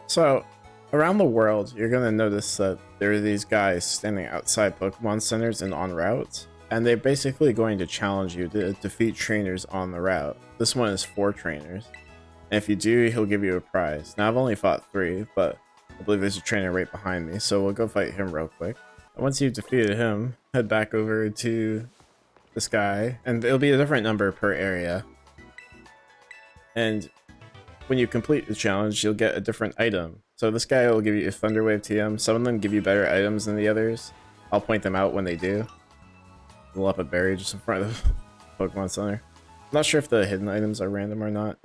So, around the world, you're gonna notice that there are these guys standing outside Pokemon centers and on routes, and they're basically going to challenge you to defeat trainers on the route. This one is 4 trainers, and if you do, he'll give you a prize. Now, I've only fought 3, but I believe there's a trainer right behind me, so we'll go fight him real quick. And once you've defeated him, head back over to this guy, and it'll be a different number per area. And when you complete the challenge, you'll get a different item. So this guy will give you a Thunder Wave TM. Some of them give you better items than the others. I'll point them out when they do. We'll up a berry just in front of the Pokemon Center. I'm not sure if the hidden items are random or not.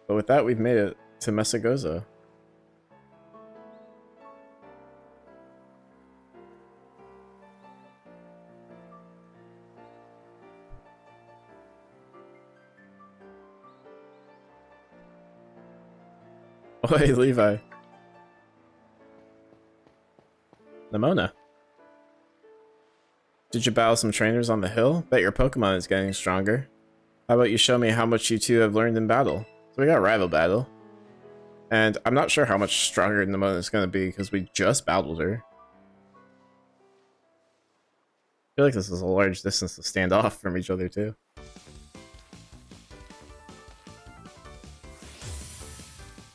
But with that, we've made it to Mesagoza. Oh, hey, Levi. Nimona. Did you battle some trainers on the hill? Bet your Pokemon is getting stronger. How about you show me how much you two have learned in battle? So we got rival battle. And I'm not sure how much stronger Nimona is going to be because we just battled her. I feel like this is a large distance to stand off from each other too.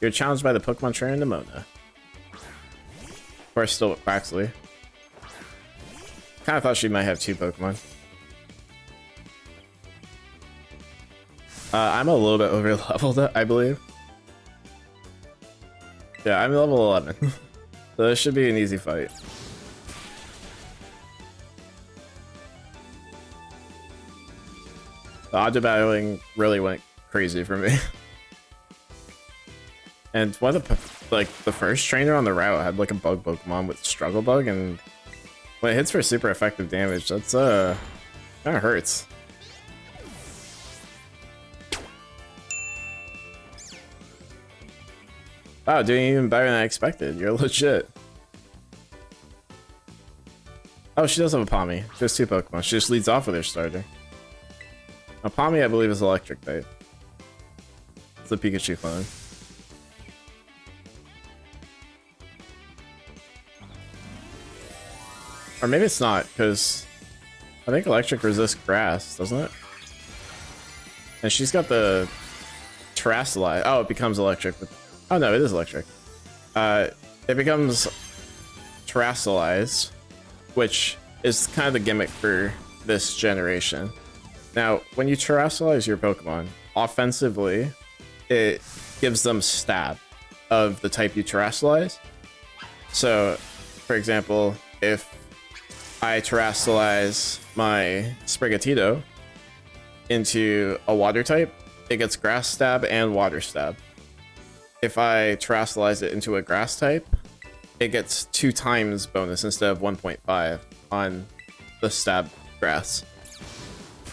You're challenged by the Pokemon trainer Nimona. Of course, still with Baxley. Kinda thought she might have 2 Pokemon. I'm a little bit over leveled, I believe. Yeah, I'm level 11. So this should be an easy fight. The auto battling really went crazy for me. And one of the first trainer on the route had like a bug Pokemon with Struggle Bug, and when it hits for super effective damage, that's kind of hurts. Wow, doing even better than I expected. You're legit. Oh, she does have a Pawmi. She has 2 Pokemon. She just leads off with her starter. Now, Pawmi, I believe, is electric type. It's the Pikachu clone. Or maybe it's not, because I think electric resists grass, doesn't it? And she's got the Terrasilize. Oh, it becomes electric. Oh no, it is electric. It becomes Terrasilized, which is kind of the gimmick for this generation. Now, when you Terrasilize your Pokemon, offensively, it gives them stab of the type you Terrasilize. So, for example, if I Terrasilize my Sprigatito into a water type, it gets grass stab and water stab. If I Terrasilize it into a grass type, it gets 2 times bonus instead of 1.5 on the stab grass.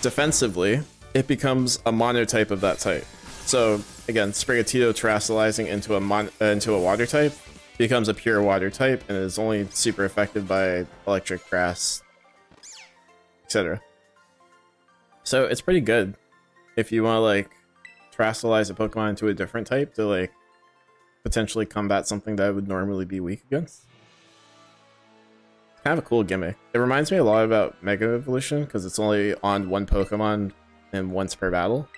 Defensively, it becomes a mono type of that type. So again, Sprigatito Terrasilizing into a water type becomes a pure water type and is only super effective by electric, grass, etc. So it's pretty good if you want to like Terrasilize a Pokemon into a different type to like potentially combat something that would normally be weak against. Kind of a cool gimmick. It reminds me a lot about Mega Evolution because it's only on 1 Pokemon and once per battle.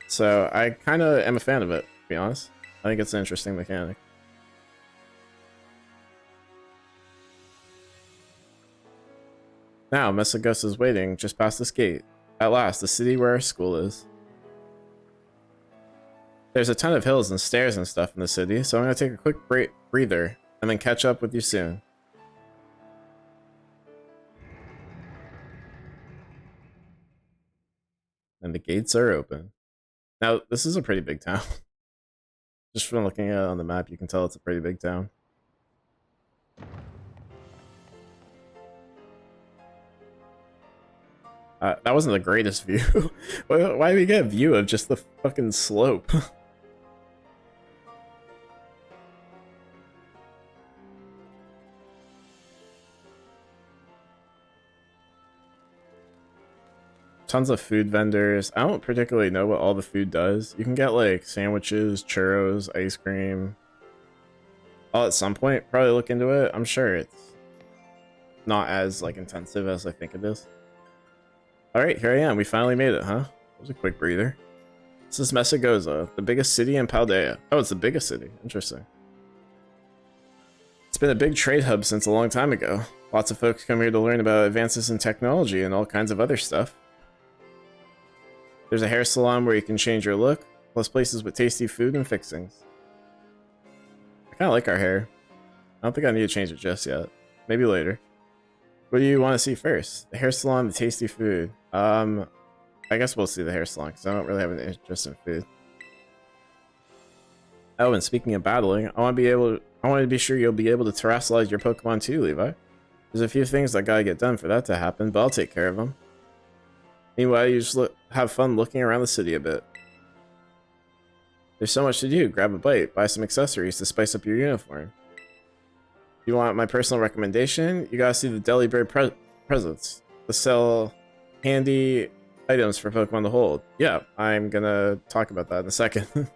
So I kind of am a fan of it, to be honest. I think it's an interesting mechanic. Now, Mesagoza is waiting just past this gate. At last, the city where our school is. There's a ton of hills and stairs and stuff in the city, so I'm going to take a quick breather and then catch up with you soon. And the gates are open. Now, this is a pretty big town. Just from looking at it on the map, you can tell it's a pretty big town. That wasn't the greatest view. Why do we get a view of just the fucking slope? Tons of food vendors. I don't particularly know what all the food does. You can get like sandwiches, churros, ice cream, I'll at some point probably look into it. I'm sure it's not as like intensive as I think it is. All right, here I am. We finally made it, huh? It was a quick breather. This is Messagoza, the biggest city in Paldea. Oh, it's the biggest city. Interesting. It's been a big trade hub since a long time ago. Lots of folks come here to learn about advances in technology and all kinds of other stuff. There's a hair salon where you can change your look, plus places with tasty food and fixings. I kind of like our hair. I don't think I need to change it just yet. Maybe later. What do you want to see first? The hair salon, the tasty food. I guess we'll see the hair salon because I don't really have an interest in food. Oh, and speaking of battling, I want to be sure you'll be able to terrestrialize your Pokemon too, Levi. There's a few things that gotta get done for that to happen, but I'll take care of them. Meanwhile, you just have fun looking around the city a bit. There's so much to do. Grab a bite, buy some accessories to spice up your uniform. If you want my personal recommendation, you gotta see the Delibird presents. They sell handy items for Pokemon to hold. Yeah, I'm gonna talk about that in a second.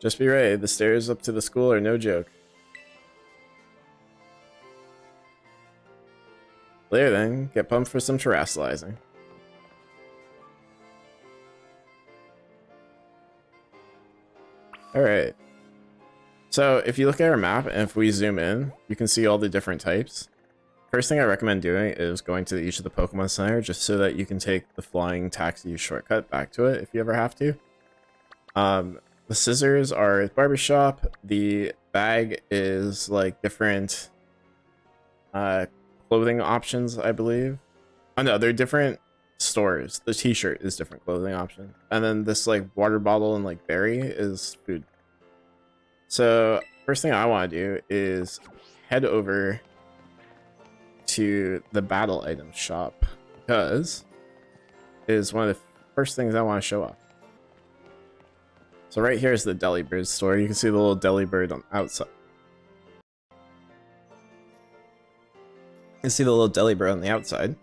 Just be ready, the stairs up to the school are no joke. Later then, get pumped for some terrestrializing. Alright. So, if you look at our map, and if we zoom in, you can see all the different types. First thing I recommend doing is going to each of the Pokemon Center, just so that you can take the flying taxi shortcut back to it, if you ever have to. The scissors are at barbershop. The bag is like different clothing options, I believe. Oh no, they're different stores. The t-shirt is different clothing option. And then this like water bottle and like berry is food. So first thing I want to do is head over to the battle item shop because it is one of the first things I want to show off. So right here is the Delibird store. You can see the little Delibird on outside. You can see the little Delibird on the outside.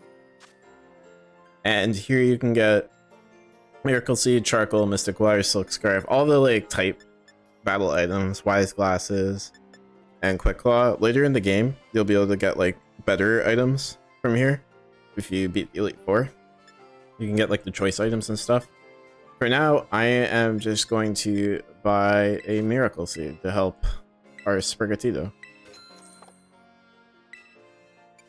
And here you can get Miracle Seed, Charcoal, Mystic Water, Silk Scarf, all the like type battle items, Wise Glasses, and Quick Claw. Later in the game, you'll be able to get like better items from here if you beat the Elite Four. You can get like the choice items and stuff. For now, I am just going to buy a Miracle Seed to help our Sprigatito.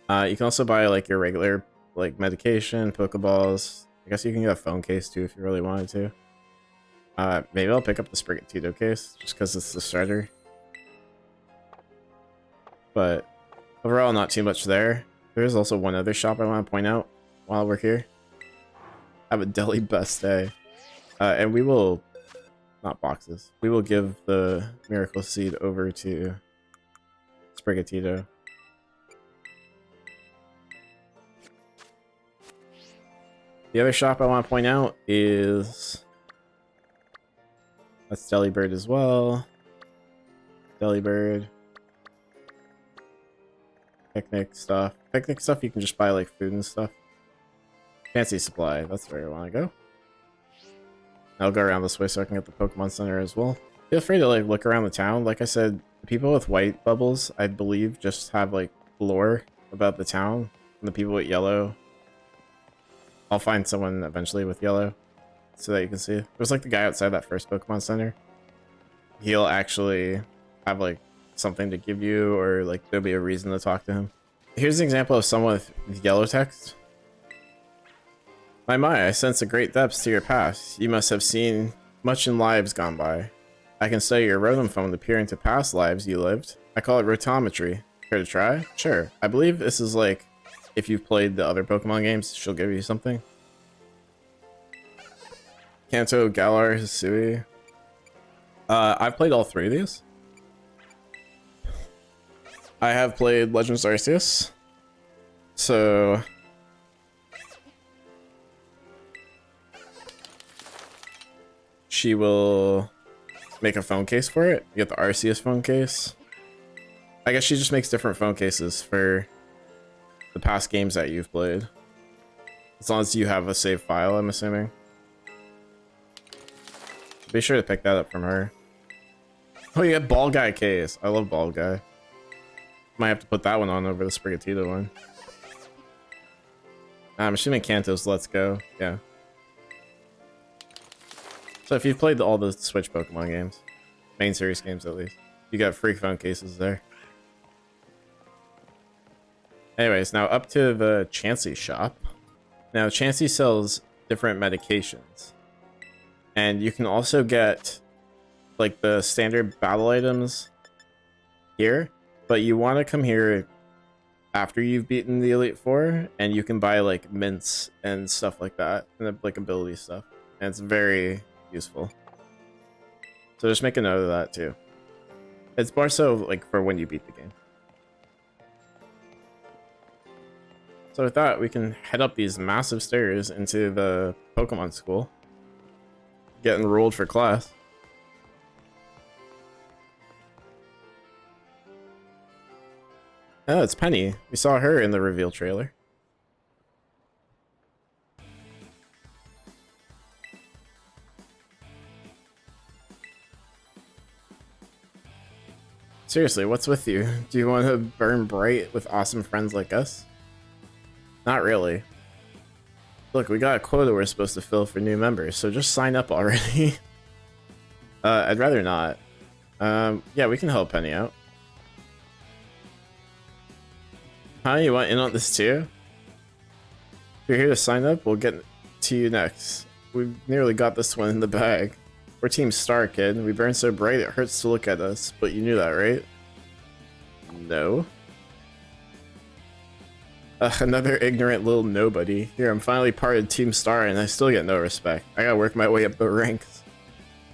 You can also buy like your regular like medication, Pokeballs. I guess you can get a phone case too if you really wanted to. Maybe I'll pick up the Sprigatito case just because it's the starter. But overall, not too much there. There's also one other shop I want to point out while we're here. Have a deli best day. And we will, not boxes, we will give the Miracle Seed over to Sprigatito. The other shop I want to point out is, that's Delibird as well. Delibird. Picnic stuff. Picnic stuff you can just buy like food and stuff. Fancy Supply, that's where I want to go. I'll go around this way so I can get the Pokemon Center as well. Feel free to like look around the town. Like I said, the people with white bubbles, I believe, just have like lore about the town. And the people with yellow, I'll find someone eventually with yellow so that you can see. It was like the guy outside that first Pokemon Center. He'll actually have like something to give you, or like there'll be a reason to talk to him. Here's an example of someone with yellow text. My, I sense a great depths to your past. You must have seen much in lives gone by. I can study your Rotom phone to peer into past lives you lived. I call it rotometry. Care to try? Sure. I believe this is like, if you've played the other Pokemon games, she'll give you something. Kanto, Galar, Hisui. I've played all three of these. I have played Legends Arceus. So she will make a phone case for it. You get the Arceus phone case. I guess she just makes different phone cases for the past games that you've played. As long as you have a save file, I'm assuming. Be sure to pick that up from her. Oh, you got Ball Guy case. I love Ball Guy. Might have to put that one on over the Sprigatito one. I'm assuming Kanto's Let's Go. Yeah. So if you've played all the Switch Pokemon games, main series games at least, you got free phone cases there. Anyways, now up to the Chansey shop. Now Chansey sells different medications. And you can also get like the standard battle items here, but you want to come here after you've beaten the Elite Four, and you can buy like mints and stuff like that, and like ability stuff, and it's very useful. So just make a note of that too. It's more so like for when you beat the game. So with that, we can head up these massive stairs into the Pokemon school. Get enrolled for class. Oh, it's Penny. We saw her in the reveal trailer. Seriously, what's with you? Do you want to burn bright with awesome friends like us? Not really. Look, we got a quota we're supposed to fill for new members, so just sign up already. I'd rather not. Yeah, we can help Penny out. Huh? You want in on this too? If you're here to sign up, we'll get to you next. We've nearly got this one in the bag. We're Team Star, kid. We burn so bright it hurts to look at us, but you knew that, right? No. Another ignorant little nobody. Here, I'm finally part of Team Star, and I still get no respect. I gotta work my way up the ranks.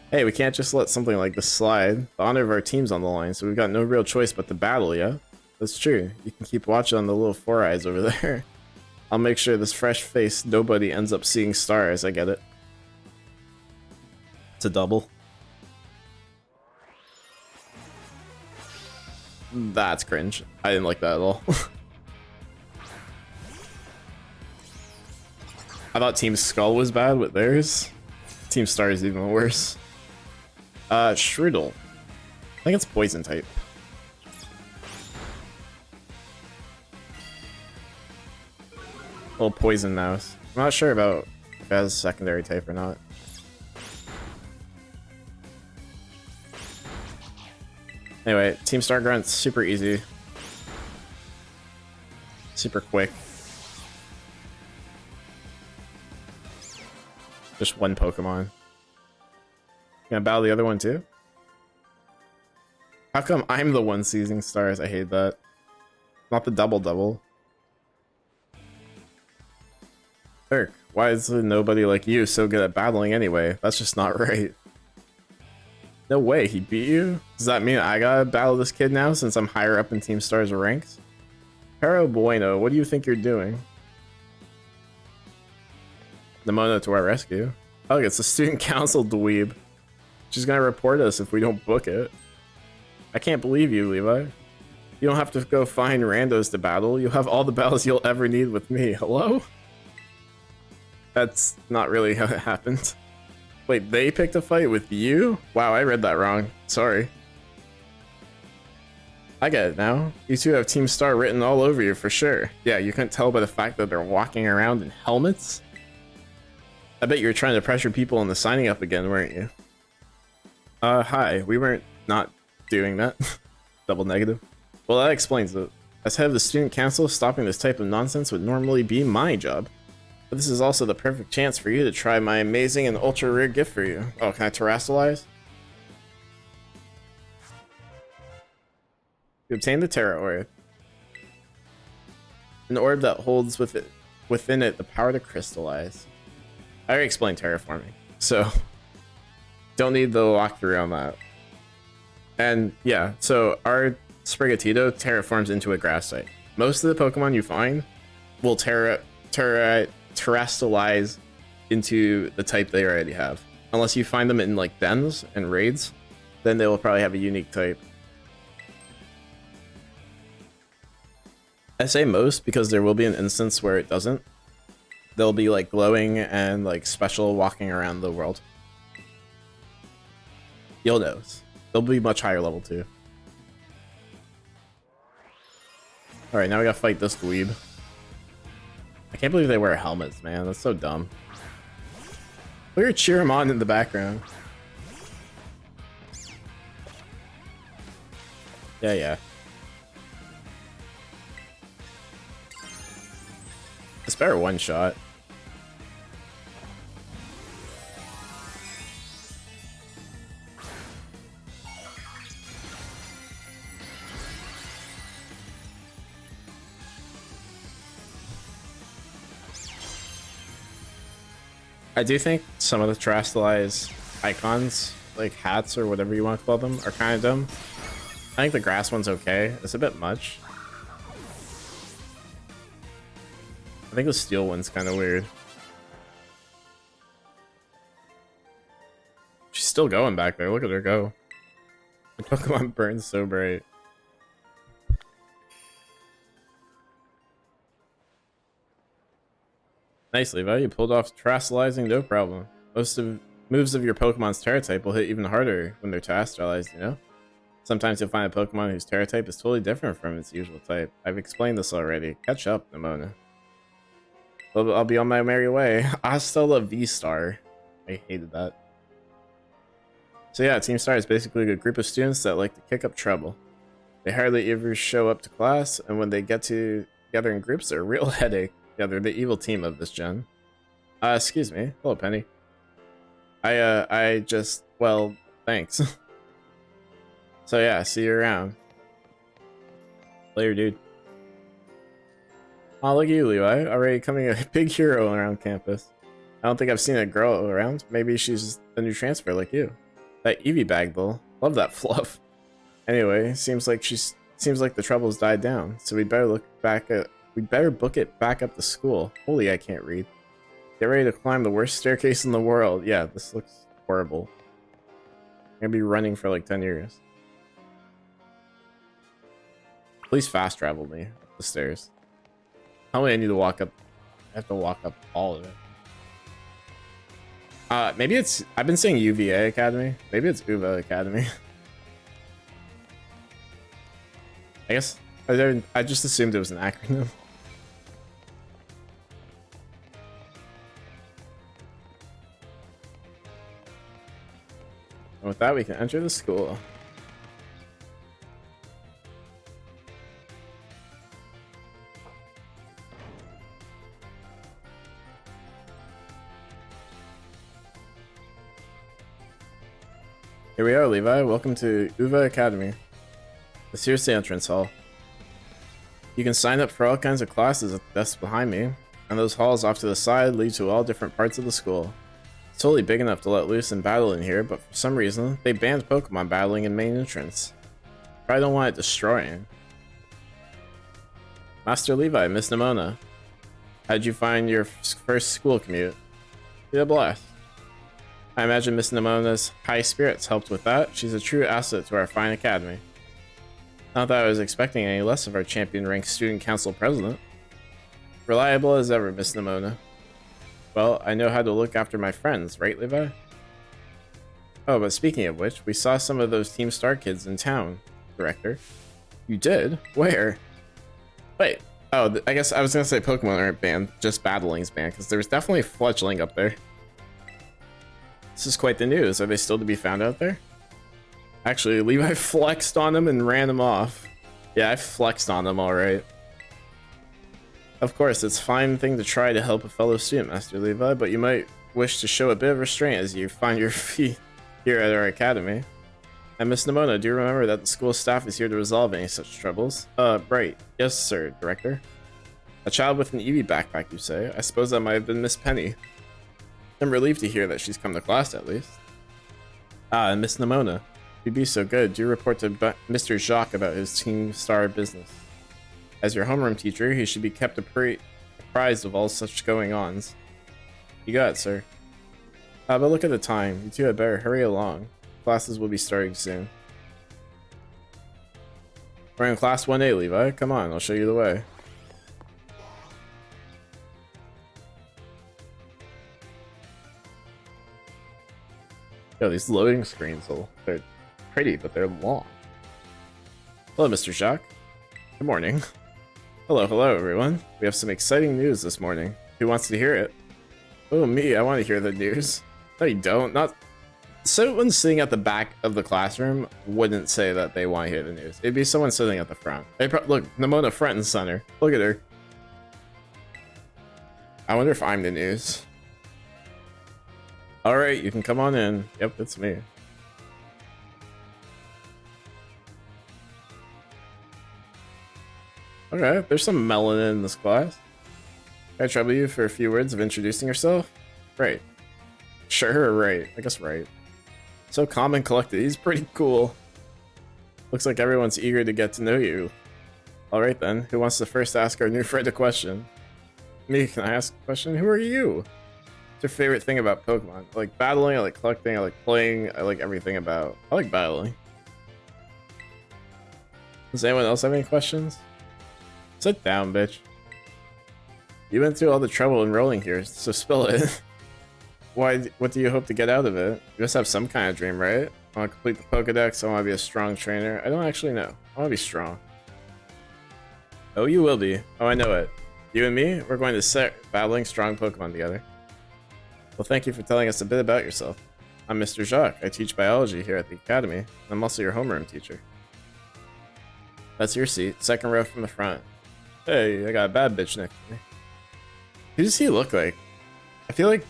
Hey, we can't just let something like this slide. The honor of our team's on the line, so we've got no real choice but to battle, yeah? That's true. You can keep watching on the little four eyes over there. I'll make sure this fresh-faced nobody ends up seeing stars. I get it. It's a double. That's cringe. I didn't like that at all. I thought Team Skull was bad with theirs. Team Star is even worse. Shroodle. I think it's poison type. Little poison mouse. I'm not sure about if it has a secondary type or not. Anyway, Team Star Grunt's super easy. Super quick. Just one Pokemon. Gonna battle the other one too? How come I'm the one seizing stars? I hate that. Not the double-double. Turk, why is nobody like you so good at battling anyway? That's just not right. No way, he beat you? Does that mean I gotta battle this kid now since I'm higher up in Team Star's ranks? Pero bueno, what do you think you're doing? Nimona to our rescue. Oh, look, it's the student council dweeb. She's gonna report us if we don't book it. I can't believe you, Levi. You don't have to go find randos to battle. You'll have all the battles you'll ever need with me. Hello? That's not really how it happened. Wait, they picked a fight with you? Wow, I read that wrong. Sorry. I get it now. You two have Team Star written all over you for sure. Yeah, you couldn't tell by the fact that they're walking around in helmets? I bet you were trying to pressure people into signing up again, weren't you? Hi. We weren't not doing that. Double negative. Well, that explains it. As head of the student council, stopping this type of nonsense would normally be my job. But this is also the perfect chance for you to try my amazing and ultra rare gift for you. Oh, can I terrestrialize? You obtain the Terra Orb. An orb that holds within it the power to crystallize. I already explained terraforming, so don't need the walkthrough on that. And yeah, so our Sprigatito terraforms into a grass type. Most of the Pokemon you find will terrestrialize into the type they already have. Unless you find them in like dens and raids, then they will probably have a unique type. I say most because there will be an instance where it doesn't. They'll be like glowing and like special walking around the world. You'll notice. They'll be much higher level too. Alright, now we gotta fight this dweeb. I can't believe they wear helmets, man. That's so dumb. Look at cheer him on in the background. Yeah, yeah. It's better one shot. I do think some of the terrestrialized icons, like hats or whatever you want to call them, are kind of dumb. I think the grass one's okay. It's a bit much. I think the steel one's kind of weird. She's still going back there. Look at her go. The Pokemon burns so bright. Nice, Levi. You pulled off terrestrializing, no problem. Most of moves of your Pokemon's Terra type will hit even harder when they're terrestrialized, you know? Sometimes you'll find a Pokemon whose Terra type is totally different from its usual type. I've explained this already. Catch up, Nimona. Well, I'll be on my merry way. Hasta la V-Star. I hated that. So yeah, Team Star is basically a group of students that like to kick up trouble. They hardly ever show up to class, and when they get together in groups, they're a real headache. Yeah, they're the evil team of this gen. Excuse me. Hello, Penny. I just, well, thanks. So yeah, see you around. Later, dude. Oh, look at you, Levi. Already becoming a big hero around campus. I don't think I've seen a girl around. Maybe she's a new transfer like you. That Eevee bag, though. Love that fluff. Anyway, seems like the trouble's died down. So we better book it back up to school. Holy, I can't read. Get ready to climb the worst staircase in the world. Yeah, this looks horrible. I'm gonna be running for like 10 years. Please fast travel me up the stairs. How many I need to walk up? I have to walk up all of it. Maybe it's... I've been saying UVA Academy. Maybe it's UVA Academy. I guess... I just assumed it was an acronym. And with that, we can enter the school. Here we are, Levi. Welcome to Uva Academy. This here's the entrance hall. You can sign up for all kinds of classes at the desk behind me, and those halls off to the side lead to all different parts of the school. It's totally big enough to let loose and battle in here, but for some reason, they banned Pokemon battling in main entrance. Probably don't want it destroying. Master Levi, Miss Nimona. How'd you find your first school commute? You had a blast. I imagine Miss Nimona's high spirits helped with that. She's a true asset to our fine academy. Not that I was expecting any less of our champion-ranked student council president. Reliable as ever, Miss Nimona. Well, I know how to look after my friends, right, Levi? Oh, but speaking of which, we saw some of those Team Star kids in town, Director. You did? Where? Wait. Oh, I guess I was gonna say Pokemon aren't banned, just battling's banned, because there was definitely a fledgling up there. This is quite the news. Are they still to be found out there? Actually, Levi flexed on him and ran him off. Yeah, I flexed on them, alright. Of course, it's a fine thing to try to help a fellow student, Master Levi, but you might wish to show a bit of restraint as you find your feet here at our academy. And Miss Nimona, do you remember that the school staff is here to resolve any such troubles? Right. Yes, sir, Director. A child with an Eevee backpack, you say? I suppose that might have been Miss Penny. I'm relieved to hear that she's come to class, at least. And Miss Nimona, if you'd be so good, do report to Mr. Jacques about his Team Star business. As your homeroom teacher, he should be kept apprised of all such going-ons. You got it, sir. But look at the time. You two had better hurry along. Classes will be starting soon. We're in class 1A, Levi. Come on, I'll show you the way. Yo, these loading screens, they're pretty, but they're long. Hello, Mr. Jacques. Good morning. Hello, everyone. We have some exciting news this morning. Who wants to hear it? Oh, me. I want to hear the news. No, you don't. Not someone sitting at the back of the classroom wouldn't say that they want to hear the news. It'd be someone sitting at the front. Look, Nimona front and center. Look at her. I wonder if I'm the news. All right, you can come on in. Yep, it's me. Okay, there's some melanin in this class. Can I trouble you for a few words of introducing yourself? Right. Sure, right. I guess right. So calm and collected. He's pretty cool. Looks like everyone's eager to get to know you. Alright then, who wants to first ask our new friend a question? Me, can I ask a question? Who are you? What's your favorite thing about Pokemon? I like battling, I like collecting, I like playing, I like everything about... I like battling. Does anyone else have any questions? Sit down, bitch. You went through all the trouble enrolling here, so spill it. What do you hope to get out of it? You must have some kind of dream, right? I want to complete the Pokedex, I want to be a strong trainer. I don't actually know. I want to be strong. Oh, you will be. Oh, I know it. You and me, we're going to start battling strong Pokemon together. Well, thank you for telling us a bit about yourself. I'm Mr. Jacques. I teach biology here at the academy, and I'm also your homeroom teacher. That's your seat, second row from the front. Hey, I got a bad bitch next to me. Who does he look like? I feel like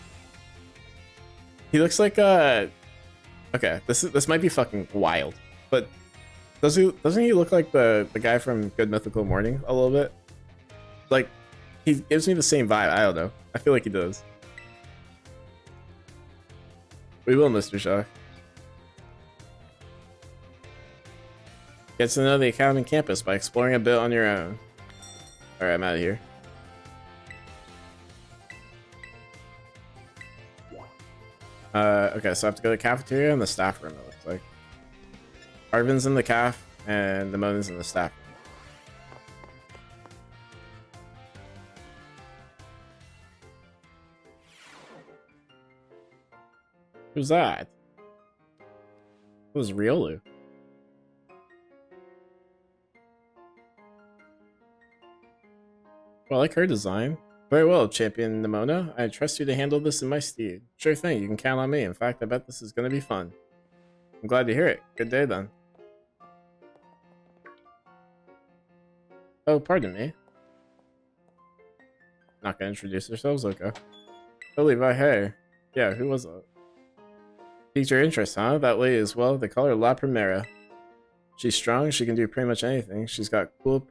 he looks like okay, this might be fucking wild, but doesn't he look like the guy from Good Mythical Morning a little bit? Like, he gives me the same vibe. I don't know. I feel like he does. We will, Mr. Shaw. Get to know the academy campus by exploring a bit on your own. Alright, I'm out of here. Okay, so I have to go to the cafeteria and the staff room, it looks like. Arvin's in the caf, and Nimona's in the staff room. Who's that? It was Riolu. Well, I like her design. Very well, Champion Nimona. I trust you to handle this in my stead. Sure thing, you can count on me. In fact, I bet this is going to be fun. I'm glad to hear it. Good day, then. Oh, pardon me. Not gonna introduce ourselves? Okay. Oh, Levi, hey. Yeah, who was that? Piqued your interest, huh? That lady as well. They call her La Primera. She's strong. She can do pretty much anything. She's got cool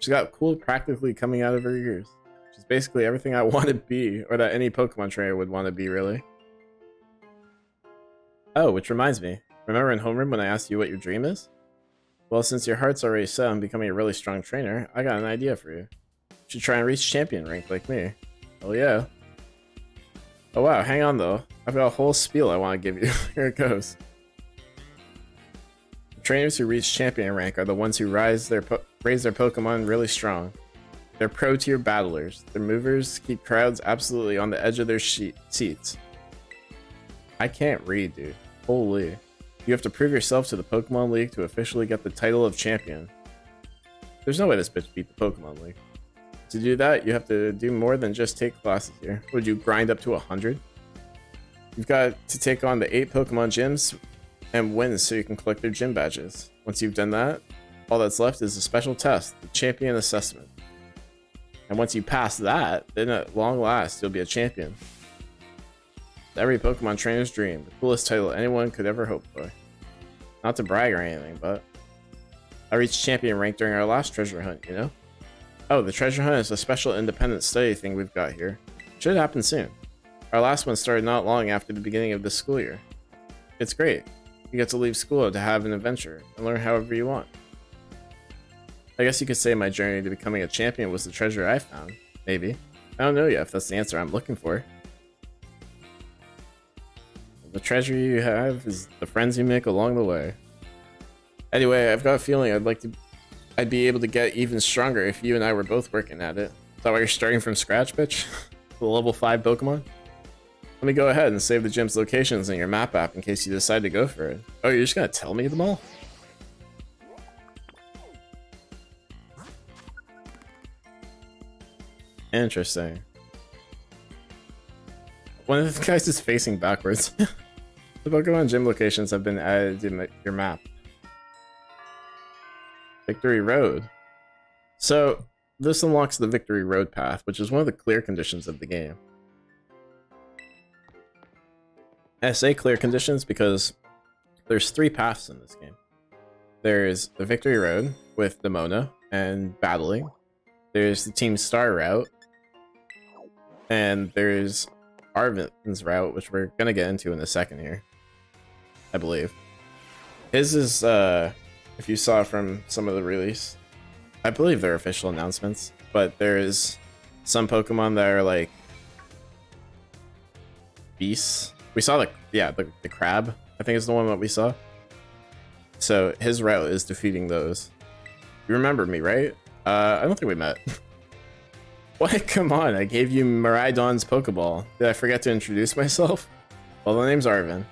She's got cool practically coming out of her ears. She's basically everything I want to be, or that any Pokemon trainer would want to be, really. Oh, which reminds me. Remember in homeroom when I asked you what your dream is? Well, since your heart's already set on becoming a really strong trainer, I got an idea for you. You should try and reach champion rank like me. Oh yeah. Oh wow, hang on though. I've got a whole spiel I want to give you. Here it goes. The trainers who reach champion rank are the ones who raise their Pokemon really strong. They're pro-tier battlers. Their movers keep crowds absolutely on the edge of their seats. I can't read, dude. Holy. You have to prove yourself to the Pokemon League to officially get the title of champion. There's no way this bitch beat the Pokemon League. To do that, you have to do more than just take classes here. Would you grind up to 100? You've got to take on the 8 Pokemon gyms and win so you can collect their gym badges. Once you've done that, all that's left is a special test, the champion assessment. And once you pass that, then at long last, you'll be a champion. Every Pokemon trainer's dream, the coolest title anyone could ever hope for. Not to brag or anything, but I reached champion rank during our last treasure hunt, you know? Oh, the treasure hunt is a special independent study thing we've got here. Should happen soon. Our last one started not long after the beginning of this school year. It's great. You get to leave school to have an adventure and learn however you want. I guess you could say my journey to becoming a champion was the treasure I found. Maybe. I don't know yet if that's the answer I'm looking for. The treasure you have is the friends you make along the way. Anyway, I've got a feeling I'd be able to get even stronger if you and I were both working at it. Is that why you're starting from scratch, bitch? The level 5 Pokemon? Let me go ahead and save the gym's locations in your map app in case you decide to go for it. Oh, you're just gonna tell me them all? Interesting. One of the guys is facing backwards. The Pokemon gym locations have been added to your map. Victory Road. So, this unlocks the Victory Road path, which is one of the clear conditions of the game. I say clear conditions because there's 3 paths in this game. There's the Victory Road with Demona and battling. There's the Team Star route. And there's Arvin's route, which we're gonna get into in a second here, I believe. His is, if you saw from some of the release, I believe they're official announcements, but there is some Pokemon that are like beasts. We saw the crab, I think is the one that we saw. So his route is defeating those. You remember me, right? I don't think we met. What? Come on, I gave you Miraidon's Pokeball. Did I forget to introduce myself? Well, the name's Arvin.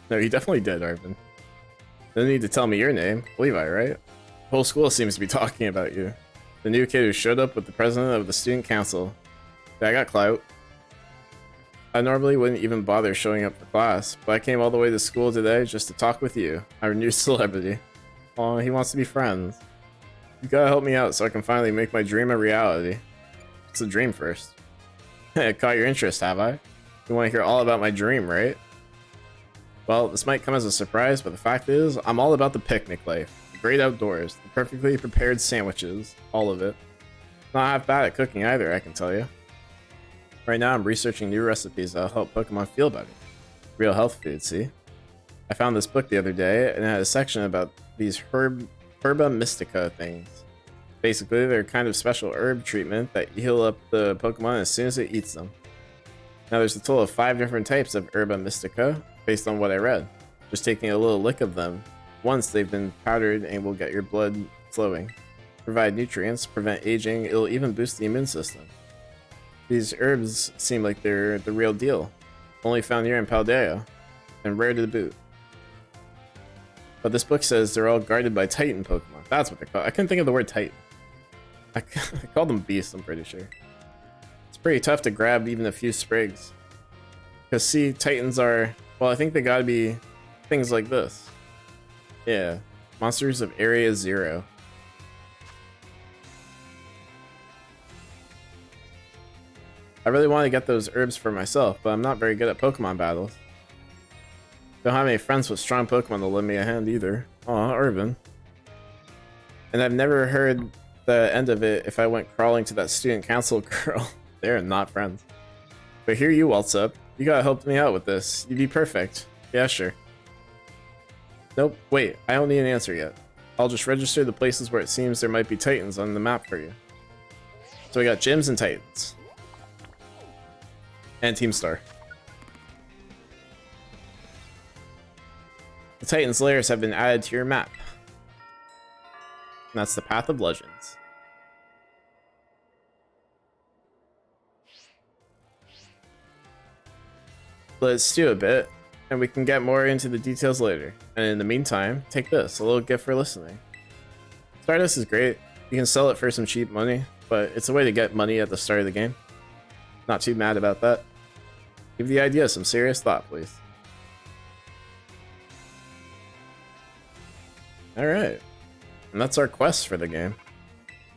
No, you definitely did, Arvin. No need to tell me your name. Levi, right? The whole school seems to be talking about you. The new kid who showed up with the president of the student council. Yeah, I got clout. I normally wouldn't even bother showing up for class, but I came all the way to school today just to talk with you, our new celebrity. Aw, he wants to be friends. You gotta help me out so I can finally make my dream a reality. It's a dream first. It caught your interest, have I? You want to hear all about my dream, right? Well, this might come as a surprise, but the fact is, I'm all about the picnic life. The great outdoors, the perfectly prepared sandwiches, all of it. Not half bad at cooking either, I can tell you. Right now, I'm researching new recipes that'll help Pokemon feel better. Real health food, see? I found this book the other day, and it had a section about these Herba Mystica things. Basically, they're kind of special herb treatment that heal up the Pokemon as soon as it eats them. Now, there's a total of 5 different types of Herba Mystica, based on what I read. Just taking a little lick of them, once they've been powdered and will get your blood flowing. Provide nutrients, prevent aging, it'll even boost the immune system. These herbs seem like they're the real deal. Only found here in Paldea, and rare to boot. But this book says they're all guarded by Titan Pokemon. That's what they're called. I couldn't think of the word Titan. I called them beasts, I'm pretty sure. It's pretty tough to grab even a few sprigs. Because see, Titans are... Well, I think they gotta be things like this. Yeah. Monsters of Area 0. I really want to get those herbs for myself, but I'm not very good at Pokemon battles. Don't have any friends with strong Pokemon to lend me a hand either. Aw, Irvin. And I've never heard the end of it if I went crawling to that student council girl. They're not friends. But here you waltz up. You gotta help me out with this. You'd be perfect. Yeah, sure. Nope, wait, I don't need an answer yet. I'll just register the places where it seems there might be Titans on the map for you. So we got gyms and Titans. And Team Star. The Titans' lairs have been added to your map. And that's the Path of Legends. Let's do a bit, and we can get more into the details later. And in the meantime, take this, a little gift for listening. Stardust is great. You can sell it for some cheap money, but it's a way to get money at the start of the game. Not too mad about that. Give the idea some serious thought, please. Alright. And that's our quest for the game.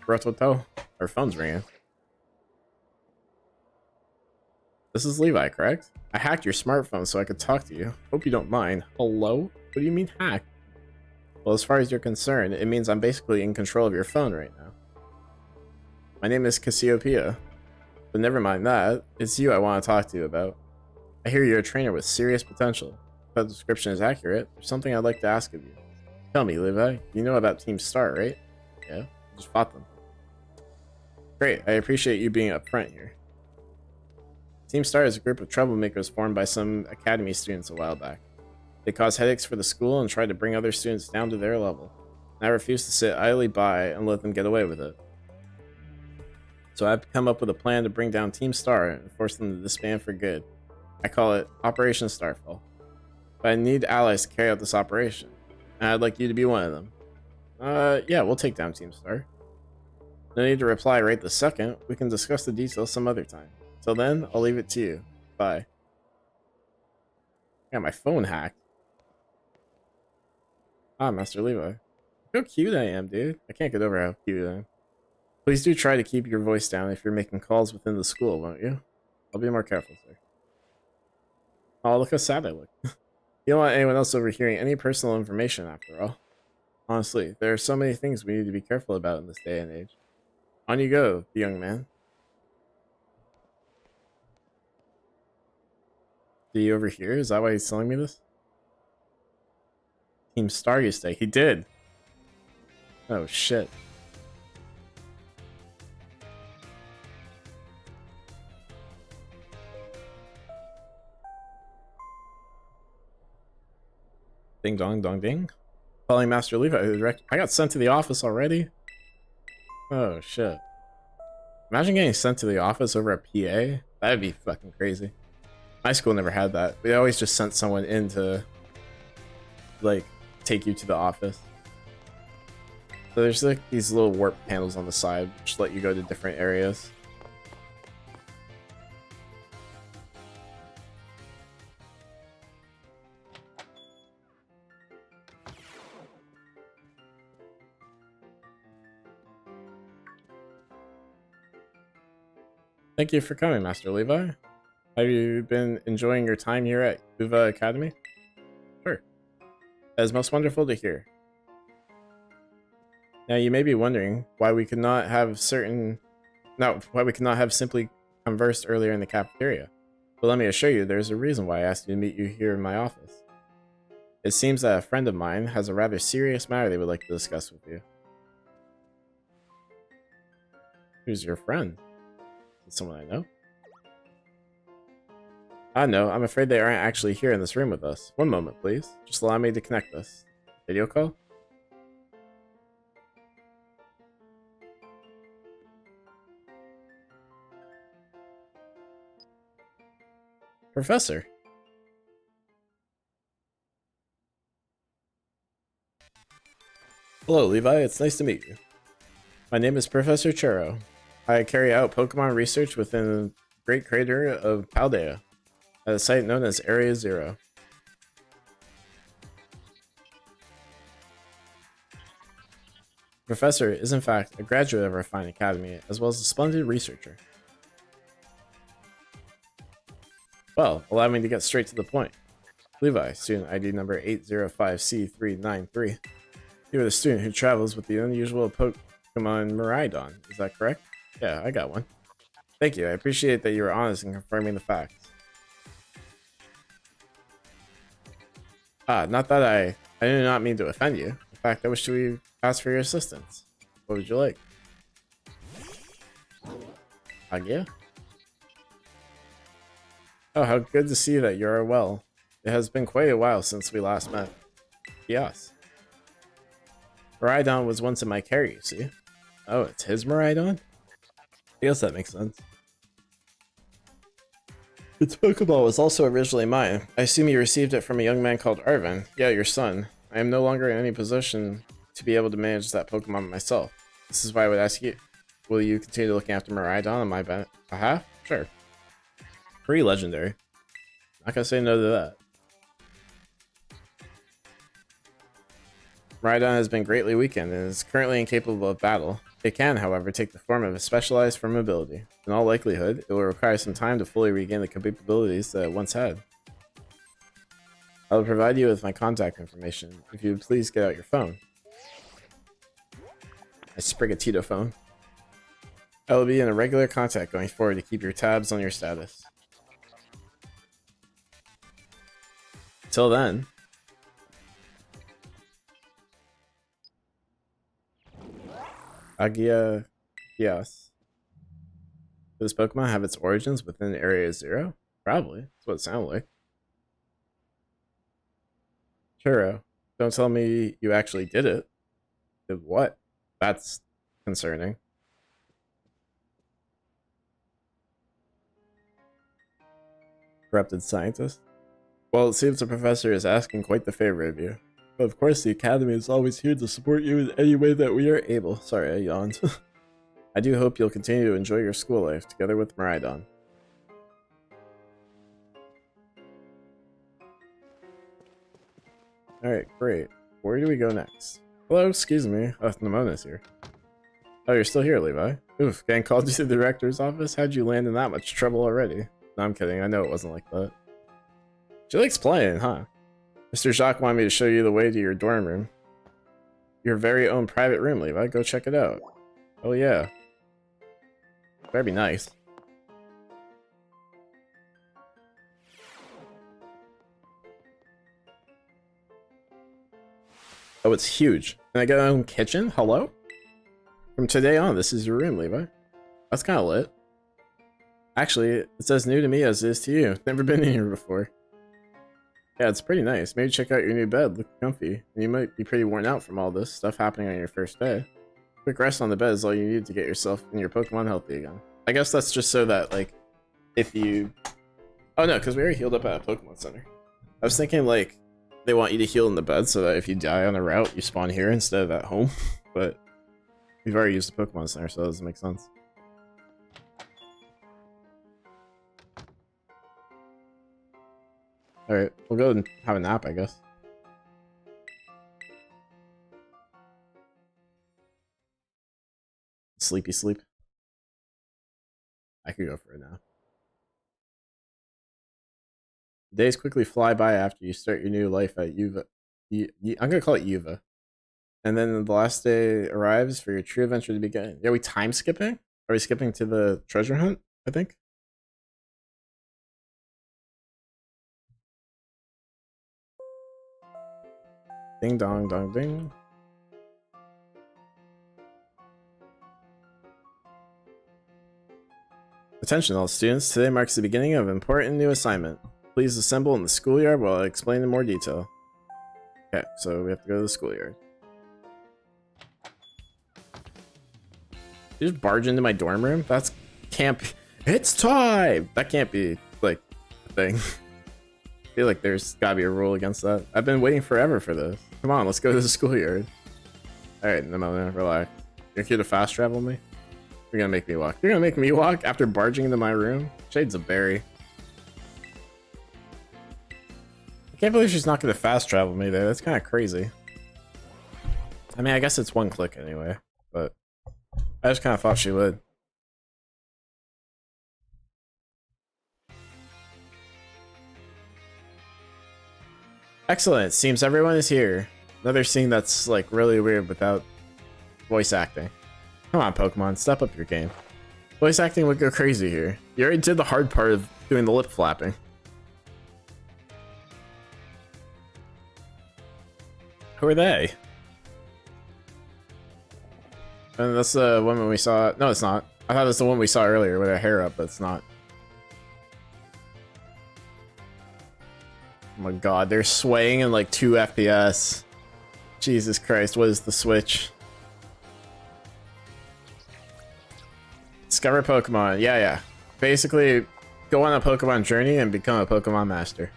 Rototo. Our phone's ringing. This is Levi, correct? I hacked your smartphone so I could talk to you. Hope you don't mind. Hello? What do you mean hack? Well, as far as you're concerned, it means I'm basically in control of your phone right now. My name is Cassiopeia. But never mind that. It's you I want to talk to you about. I hear you're a trainer with serious potential. If that description is accurate, there's something I'd like to ask of you. Tell me, Levi. You know about Team Star, right? Yeah, I just fought them. Great, I appreciate you being upfront here. Team Star is a group of troublemakers formed by some academy students a while back. They cause headaches for the school and try to bring other students down to their level. And I refuse to sit idly by and let them get away with it. So I've come up with a plan to bring down Team Star and force them to disband for good. I call it Operation Starfall. But I need allies to carry out this operation, and I'd like you to be one of them. Yeah, we'll take down Team Star. No need to reply right this second. We can discuss the details some other time. Till then, I'll leave it to you. Bye. I got my phone hacked. Ah, Master Levi. Look how cute I am, dude. I can't get over how cute I am. Please do try to keep your voice down if you're making calls within the school, won't you? I'll be more careful, sir. Oh, look how sad I look. You don't want anyone else overhearing any personal information, after all. Honestly, there are so many things we need to be careful about in this day and age. On you go, young man. Did he overhear? Is that why he's telling me this? Team Star you stay. He did. Oh, shit. Ding dong dong ding. Calling Master Levi. I got sent to the office already? Oh, shit. Imagine getting sent to the office over a PA. That'd be fucking crazy. My school never had that. We always just sent someone in to, like, take you to the office. So there's like these little warp panels on the side which let you go to different areas. Thank you for coming, Master Levi. Have you been enjoying your time here at Uva Academy? Sure. That is most wonderful to hear. Now you may be wondering why we could not have simply conversed earlier in the cafeteria. But let me assure you, there's a reason why I asked you to meet you here in my office. It seems that a friend of mine has a rather serious matter they would like to discuss with you. Who's your friend? Is it someone I know? No, I'm afraid they aren't actually here in this room with us. One moment, please. Just allow me to connect us. Video call? Professor. Hello, Levi. It's nice to meet you. My name is Professor Churro. I carry out Pokemon research within the Great Crater of Paldea, at a site known as Area Zero. Professor is in fact a graduate of our fine academy, as well as a splendid researcher. Well, allow me to get straight to the point. Levi, student ID number 805C393. You are the student who travels with the unusual Pokemon Miraidon, is that correct? Yeah, I got one. Thank you, I appreciate that you are honest in confirming the facts. Not that I did not mean to offend you. In fact, I wish to ask for your assistance. What would you like? Agia? Oh, how good to see that you are well. It has been quite a while since we last met. Yes. Miraidon was once in my care, you see. Oh, it's his Miraidon? I guess that makes sense. Its Pokeball was also originally mine. I assume you received it from a young man called Arvin. Yeah, your son. I am no longer in any position to be able to manage that Pokemon myself. This is why I would ask you, will you continue looking after Miraidon on my behalf? Sure. Pretty legendary. Not gonna say no to that. Miraidon has been greatly weakened and is currently incapable of battle. It can, however, take the form of a specialized form ability. In all likelihood, it will require some time to fully regain the capabilities that it once had. I will provide you with my contact information if you would please get out your phone. My Sprigatito phone. I will be in a regular contact going forward to keep your tabs on your status. Till then. Agia, yes. Does this Pokemon have its origins within Area Zero? Probably. That's what it sounded like. Churro, don't tell me you actually did it. Did what? That's concerning. Corrupted scientist. Well, it seems the professor is asking quite the favor of you. But of course, the Academy is always here to support you in any way that we are able. Sorry, I yawned. I do hope you'll continue to enjoy your school life together with Miraidon. Alright, great. Where do we go next? Hello, excuse me. Oh, Nemona's here. Oh, you're still here, Levi. Oof, getting called to the director's office? How'd you land in that much trouble already? No, I'm kidding. I know it wasn't like that. She likes playing, huh? Mr. Jacques wanted me to show you the way to your dorm room. Your very own private room, Levi. Go check it out. Oh, yeah. Better be nice. Oh, it's huge. Can I get my own kitchen? Hello? From today on, this is your room, Levi. That's kind of lit. Actually, it's as new to me as it is to you. Never been in here before. Yeah, it's pretty nice. Maybe check out your new bed. Look comfy. And you might be pretty worn out from all this stuff happening on your first day. Quick rest on the bed is all you need to get yourself and your Pokemon healthy again. I guess that's just so that, like, if you... Oh no, because we already healed up at a Pokemon Center. I was thinking, like, they want you to heal in the bed so that if you die on the route, you spawn here instead of at home. But we've already used the Pokemon Center, so that doesn't make sense. Alright, we'll go and have a nap, I guess. Sleepy sleep. I could go for a nap. Days quickly fly by after you start your new life at Yuva. I'm gonna call it Yuva. And then the last day arrives for your true adventure to begin. Yeah, are we time skipping? Are we skipping to the treasure hunt, I think? Ding dong dong ding. Attention all students, today marks the beginning of an important new assignment. Please assemble in the schoolyard while I explain in more detail. Okay, so we have to go to the schoolyard. You just barge into my dorm room? That's can't be. It's time! That can't be, like, a thing. I feel like there's gotta be a rule against that. I've been waiting forever for this. Come on, let's go to the schoolyard. Alright, Nemona, relax. You're here to fast travel me? You're gonna make me walk. You're gonna make me walk after barging into my room? Shades of Barry. I can't believe she's not gonna fast travel me there. That's kind of crazy. I mean, I guess it's one click anyway, but I just kind of thought she would. Excellent. Seems everyone is here. Another scene that's like really weird without voice acting. Come on, Pokemon, step up your game. Voice acting would go crazy here. You already did the hard part of doing the lip flapping. Who are they? And that's the woman we saw. No, it's not. I thought it was the one we saw earlier with her hair up, but it's not. Oh my god, they're swaying in like 2 FPS. Jesus Christ, what is the Switch? Discover Pokemon. Yeah. Basically, go on a Pokemon journey and become a Pokemon master.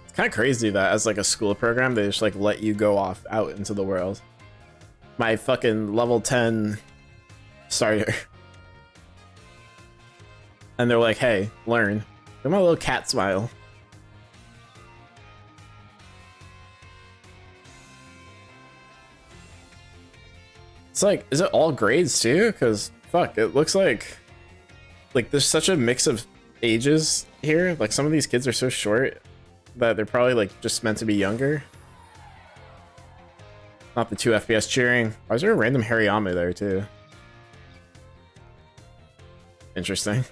It's kind of crazy that as like a school program, they just like let you go off out into the world. My fucking level 10 starter. And they're like, hey, learn. Look at my little cat smile. It's like, is it all grades too? Because fuck, it looks like there's such a mix of ages here. Like some of these kids are so short that they're probably like just meant to be younger. Not the 2 FPS cheering. Why is there a random Hariyama there too? Interesting.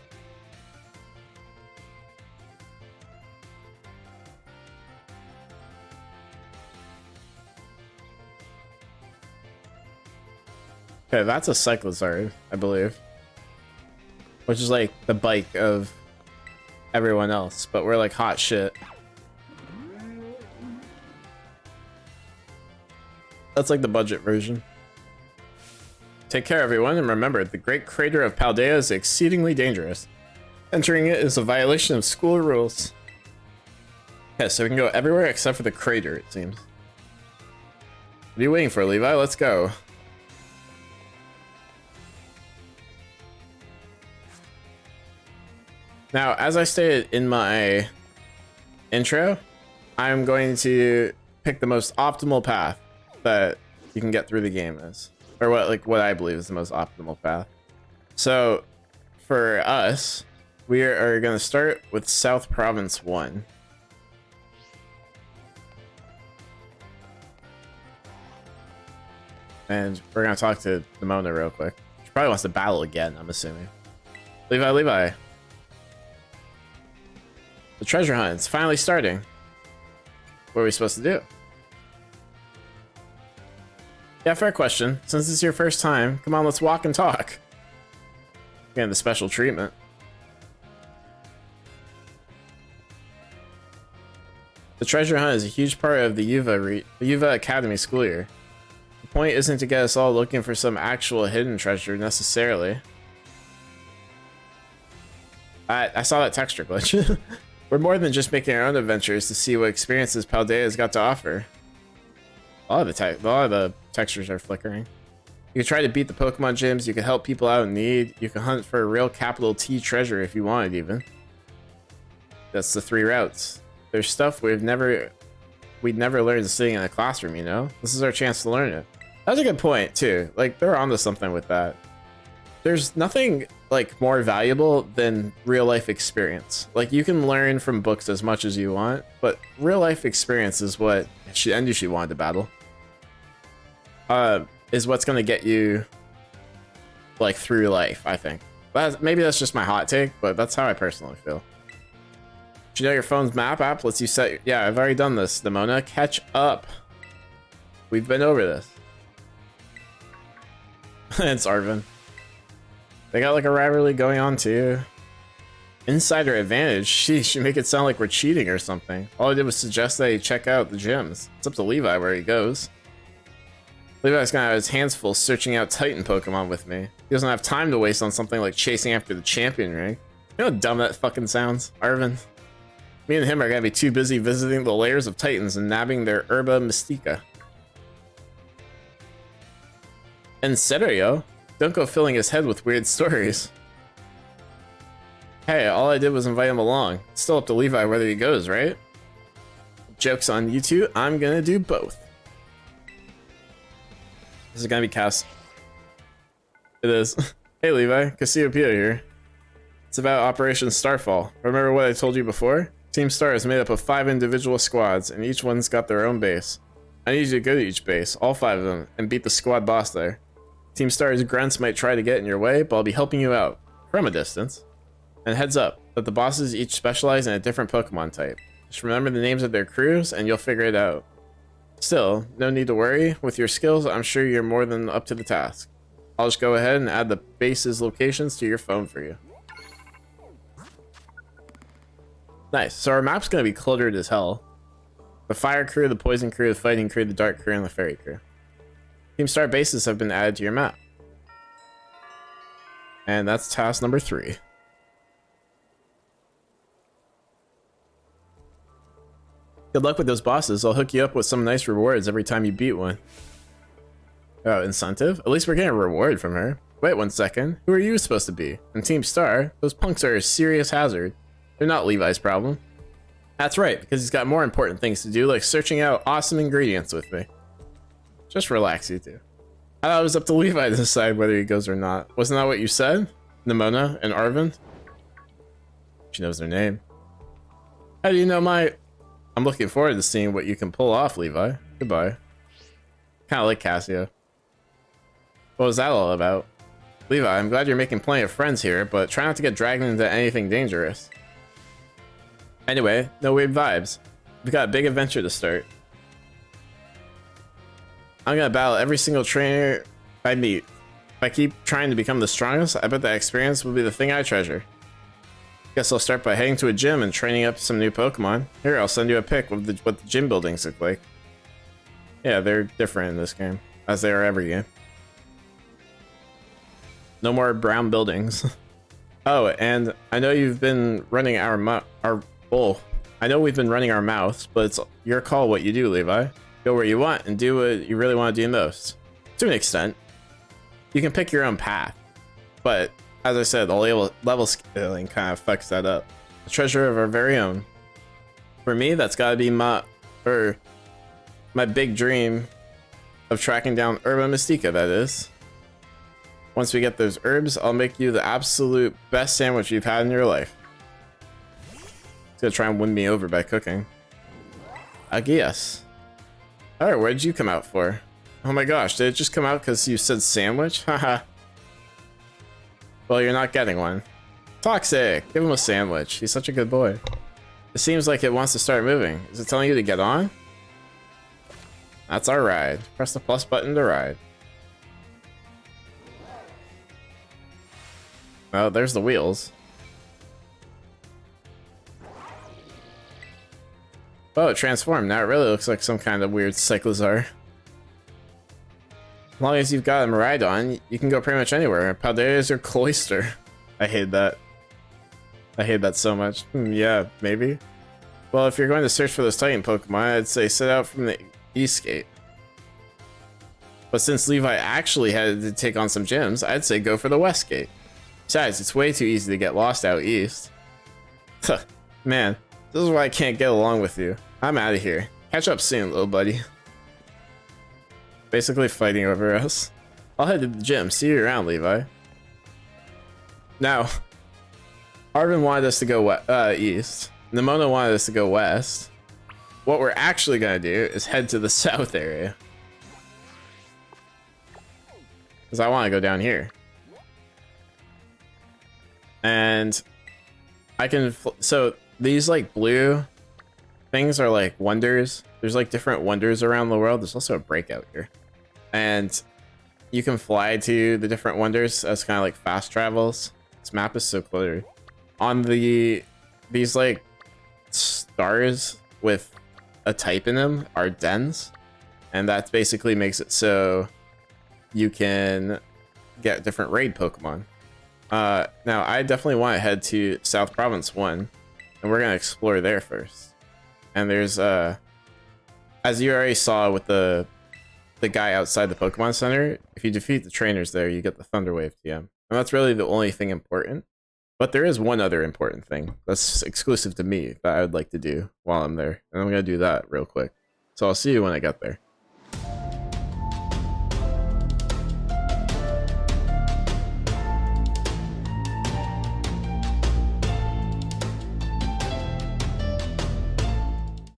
Okay, that's a Cyclizard, I believe. Which is like the bike of everyone else, but we're like hot shit. That's like the budget version. Take care, everyone, and remember, the Great Crater of Paldea is exceedingly dangerous. Entering it is a violation of school rules. Okay, so we can go everywhere except for the crater, it seems. What are you waiting for, Levi? Let's go. Now, as I stated in my intro, I'm going to pick the most optimal path that you can get through the game is, or what I believe is the most optimal path. So for us, we are going to start with South Province 1. And we're going to talk to Nimona real quick. She probably wants to battle again, I'm assuming. Levi. The treasure hunt is finally starting. What are we supposed to do? Yeah, fair question. Since it's your first time, come on, let's walk and talk. Getting the special treatment. The treasure hunt is a huge part of the Yuva Academy school year. The point isn't to get us all looking for some actual hidden treasure necessarily. I saw that texture glitch. We're more than just making our own adventures to see what experiences Paldea's got to offer. A lot of the textures are flickering. You can try to beat the Pokemon gyms, you can help people out in need, you can hunt for a real capital T treasure if you wanted even. That's the 3 routes. There's stuff we'd never learned sitting in a classroom, you know? This is our chance to learn it. That's a good point too. Like, they're onto something with that. There's nothing like more valuable than real life experience. Like, you can learn from books as much as you want, but real life experience is what she wanted to battle. Is what's gonna get you like through life, I think. Maybe that's just my hot take, but that's how I personally feel. Do you know your phone's map app lets you set? Yeah, I've already done this. Nimona, catch up. We've been over this. It's Arvin. They got like a rivalry going on too. Insider advantage. Sheesh, you make it sound like we're cheating or something. All I did was suggest that he check out the gyms. It's up to Levi where he goes. Levi's gonna have his hands full searching out Titan Pokemon with me. He doesn't have time to waste on something like chasing after the champion ring. You know how dumb that fucking sounds, Arvin? Me and him are gonna be too busy visiting the layers of Titans and nabbing their Herba Mystica. En serio? Don't go filling his head with weird stories. Hey, all I did was invite him along. It's still up to Levi whether he goes, right? Joke's on you two, I'm gonna do both. This is gonna be Cass. It is. Hey Levi, Cassiopeia here. It's about Operation Starfall. Remember what I told you before? Team Star is made up of 5 individual squads, and each one's got their own base. I need you to go to each base, all 5 of them, and beat the squad boss there. Team Star's grunts might try to get in your way, but I'll be helping you out, from a distance. And heads up, that the bosses each specialize in a different Pokemon type. Just remember the names of their crews, and you'll figure it out. Still, no need to worry. With your skills, I'm sure you're more than up to the task. I'll just go ahead and add the base's locations to your phone for you. Nice. So our map's going to be cluttered as hell. The fire crew, the poison crew, the fighting crew, the dark crew, and the fairy crew. Team Star bases have been added to your map. And that's task number 3. Good luck with those bosses. I'll hook you up with some nice rewards every time you beat one. Oh, incentive? At least we're getting a reward from her. Wait 1 second. Who are you supposed to be? In Team Star, those punks are a serious hazard. They're not Levi's problem. That's right, because he's got more important things to do, like searching out awesome ingredients with me. Just relax, you two. I thought it was up to Levi to decide whether he goes or not. Wasn't that what you said? Nimona and Arvin? She knows their name. How do you know my... I'm looking forward to seeing what you can pull off, Levi. Goodbye. Kinda like Cassio. What was that all about? Levi, I'm glad you're making plenty of friends here, but try not to get dragged into anything dangerous. Anyway, no weird vibes. We've got a big adventure to start. I'm gonna battle every single trainer I meet. If I keep trying to become the strongest, I bet that experience will be the thing I treasure. Guess I'll start by heading to a gym and training up some new Pokemon. Here, I'll send you a pic of what the gym buildings look like. Yeah, they're different in this game, as they are every game. No more brown buildings. Oh, and I know you've been running I know we've been running our mouths, but it's your call what you do, Levi. Go where you want and do what you really want to do most. To an extent, you can pick your own path, but as I said, the level scaling kind of fucks that up. A treasure of our very own. For me, that's got to be my big dream of tracking down Herba Mystica, that is. Once we get those herbs, I'll make you the absolute best sandwich you've had in your life. He's gonna try and win me over by cooking. I guess. Alright, what did you come out for? Oh my gosh, did it just come out because you said sandwich? Haha. Well, you're not getting one. Toxic! Give him a sandwich. He's such a good boy. It seems like it wants to start moving. Is it telling you to get on? That's our ride. Press the plus button to ride. Oh, there's the wheels. Oh, it transformed. Now it really looks like some kind of weird Cyclozar. As long as you've got a Miraidon, you can go pretty much anywhere. Paldea is your cloister. I hate that. I hate that so much. Yeah, maybe. Well, if you're going to search for those Titan Pokemon, I'd say set out from the East Gate. But since Levi actually had to take on some gyms, I'd say go for the West Gate. Besides, it's way too easy to get lost out east. Man, this is why I can't get along with you. I'm out of here. Catch up soon, little buddy. Basically fighting over us. I'll head to the gym. See you around, Levi. Now, Arvin wanted us to go east. Nimona wanted us to go west. What we're actually going to do is head to the south area. Because I want to go down here. And I can... So, these, like, blue things are, like, wonders. There's, like, different wonders around the world. There's also a breakout here. And you can fly to the different wonders as kind of, like, fast travels. This map is so clear. On these, like, stars with a type in them are dens. And that basically makes it so you can get different raid Pokemon. Now, I definitely want to head to South Province 1, and we're going to explore there first. And there's, as you already saw with the guy outside the Pokemon Center, if you defeat the trainers there, you get the Thunder Wave TM. And that's really the only thing important. But there is one other important thing that's exclusive to me that I would like to do while I'm there. And I'm going to do that real quick. So I'll see you when I get there.